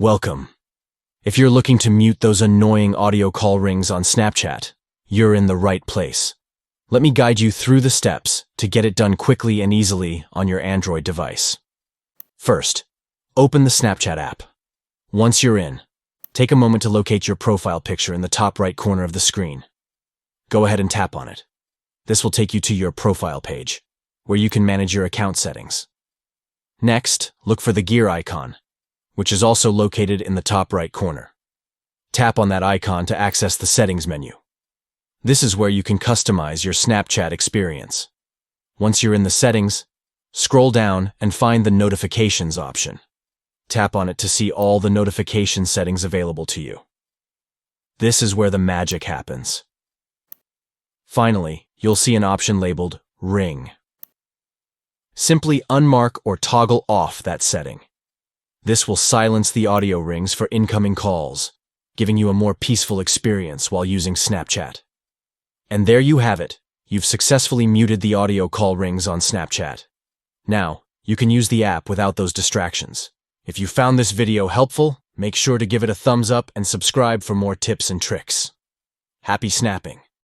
Welcome. If you're looking to mute those annoying audio call rings on Snapchat, you're in the right place. Let me guide you through the steps to get it done quickly and easily on your Android device. First, open the Snapchat app. Once you're in, take a moment to locate your profile picture in the top right corner of the screen. Go ahead and tap on it. This will take you to your profile page, where you can manage your account settings. Next, look for the gear icon, which is also located in the top right corner. Tap on that icon to access the settings menu. This is where you can customize your Snapchat experience. Once you're in the settings, scroll down and find the notifications option. Tap on it to see all the notification settings available to you. This is where the magic happens. Finally, you'll see an option labeled Ring. Simply unmark or toggle off that setting. This will silence the audio rings for incoming calls, giving you a more peaceful experience while using Snapchat. And there you have it. You've successfully muted the audio call rings on Snapchat. Now, you can use the app without those distractions. If you found this video helpful, make sure to give it a thumbs up and subscribe for more tips and tricks. Happy snapping!